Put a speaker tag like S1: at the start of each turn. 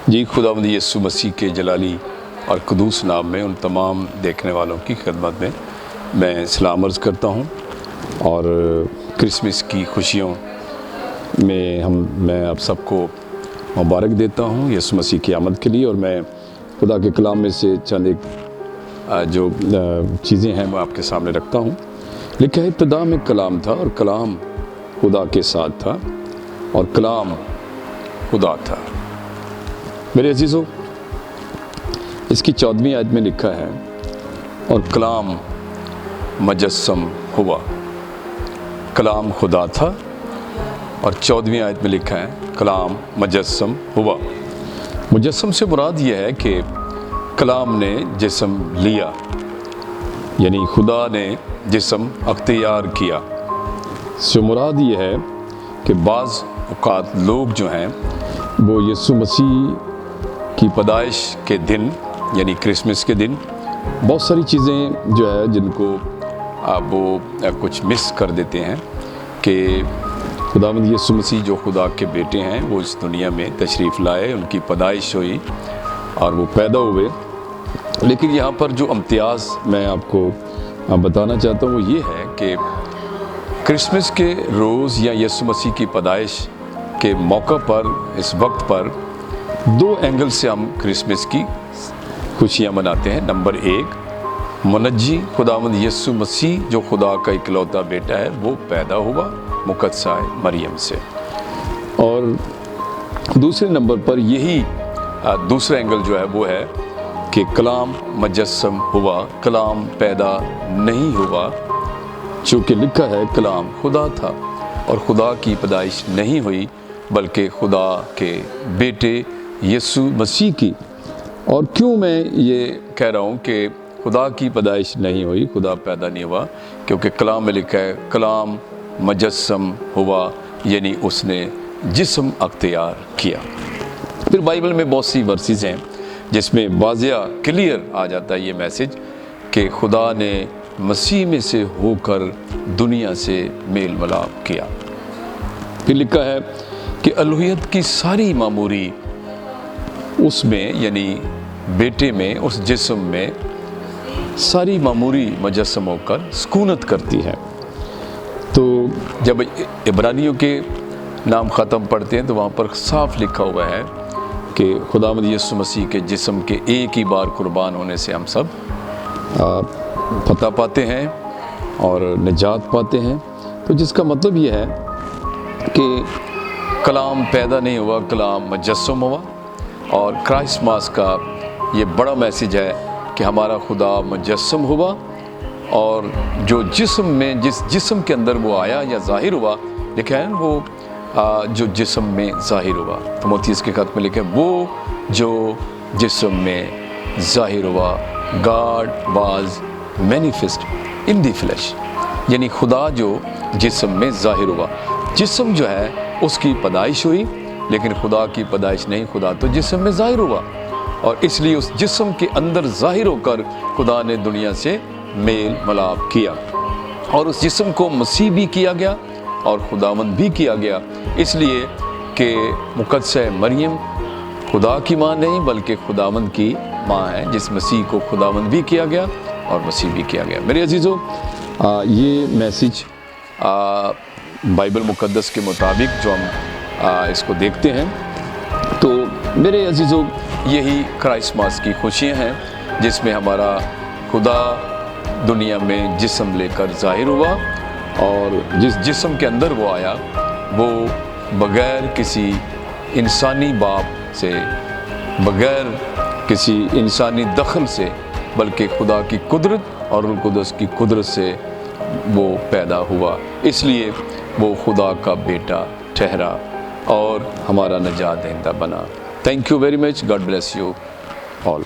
S1: جی خداوند یسوع مسیح کے جلالی اور قدوس نام میں ان تمام دیکھنے والوں کی خدمت میں سلام عرض کرتا ہوں، اور کرسمس کی خوشیوں میں آپ سب کو مبارک دیتا ہوں یسوع مسیح کی آمد کے لیے۔ اور میں خدا کے کلام میں سے چند ایک جو چیزیں ہیں وہ آپ کے سامنے رکھتا ہوں۔ لکھا ہے ابتدا میں کلام تھا اور کلام خدا کے ساتھ تھا اور کلام خدا تھا۔ میرے عزیزو، اس کی 14ویں آیت میں لکھا ہے اور کلام مجسم ہوا۔ کلام خدا تھا اور 14ویں آیت میں لکھا ہے کلام مجسم ہوا۔ مجسم سے مراد یہ ہے کہ کلام نے جسم لیا، یعنی خدا نے جسم اختیار کیا۔ سے مراد یہ ہے کہ بعض اوقات لوگ جو ہیں وہ یسوع مسیح کی پیدائش کے دن یعنی کرسمس کے دن بہت ساری چیزیں جو ہے جن کو وہ کچھ مس کر دیتے ہیں کہ خداوند یسوع مسیح جو خدا کے بیٹے ہیں وہ اس دنیا میں تشریف لائے، ان کی پیدائش ہوئی اور وہ پیدا ہوئے۔ لیکن یہاں پر جو امتیاز میں آپ کو بتانا چاہتا ہوں وہ یہ ہے کہ کرسمس کے روز یا یسوع مسیح کی پیدائش کے موقع پر اس وقت پر دو اینگل سے ہم کرسمس کی خوشیاں مناتے ہیں۔ نمبر 1، منجی خداوند یسوع مسیح جو خدا کا اکلوتا بیٹا ہے وہ پیدا ہوا مقدسہ مریم سے، اور دوسرے نمبر پر یہی دوسرا اینگل جو ہے وہ ہے کہ کلام مجسم ہوا، کلام پیدا نہیں ہوا، چونکہ لکھا ہے کلام خدا تھا اور خدا کی پیدائش نہیں ہوئی بلکہ خدا کے بیٹے یسوع مسیح کی۔ اور کیوں میں یہ کہہ رہا ہوں کہ خدا کی پیدائش نہیں ہوئی، خدا پیدا نہیں ہوا؟ کیونکہ کلام میں لکھا ہے کلام مجسم ہوا، یعنی اس نے جسم اختیار کیا۔ پھر بائبل میں بہت سی ورسز ہیں جس میں واضح کلیئر آ جاتا ہے یہ میسج کہ خدا نے مسیح میں سے ہو کر دنیا سے میل ملاپ کیا۔ پھر لکھا ہے کہ الوہیت کی ساری معموری اس میں یعنی بیٹے میں، اس جسم میں ساری معموری مجسم ہو کر سکونت کرتی ہے۔ تو جب عبرانیوں کے نام ختم پڑھتے ہیں تو وہاں پر صاف لکھا ہوا ہے کہ خداوند یسوع مسیح کے جسم کے ایک ہی بار قربان ہونے سے ہم سب فتح پاتے ہیں اور نجات پاتے ہیں۔ تو جس کا مطلب یہ ہے کہ کلام پیدا نہیں ہوا، کلام مجسم ہوا، اور کرسمس کا یہ بڑا میسج ہے کہ ہمارا خدا مجسم ہوا، اور جو جسم میں جس جسم کے اندر وہ آیا یا ظاہر ہوا، لکھا ہے وہ جو جسم میں ظاہر ہوا۔ تیموتھیوس کے خط میں لکھا ہے وہ جو جسم میں ظاہر ہوا، God was manifest in the flesh، یعنی خدا جو جسم میں ظاہر ہوا۔ جسم جو ہے اس کی پیدائش ہوئی لیکن خدا کی پیدائش نہیں، خدا تو جسم میں ظاہر ہوا، اور اس لیے اس جسم کے اندر ظاہر ہو کر خدا نے دنیا سے میل ملاپ کیا، اور اس جسم کو مسیح بھی کیا گیا اور خداوند بھی کیا گیا، اس لیے کہ مقدسہ مریم خدا کی ماں نہیں بلکہ خداوند کی ماں ہے، جس مسیح کو خداوند بھی کیا گیا اور مسیح بھی کیا گیا۔ میرے عزیزو، یہ میسج بائبل مقدس کے مطابق جو ہم اس کو دیکھتے ہیں، تو میرے عزیزو یہی کرسمس کی خوشیاں ہیں جس میں ہمارا خدا دنیا میں جسم لے کر ظاہر ہوا، اور جس جسم کے اندر وہ آیا وہ بغیر کسی انسانی باپ سے، بغیر کسی انسانی دخل سے، بلکہ خدا کی قدرت اور روح القدس کی قدرت سے وہ پیدا ہوا، اس لیے وہ خدا کا بیٹا ٹھہرا اور ہمارا نجات دہندہ بنا۔ Thank you very much, God bless you all.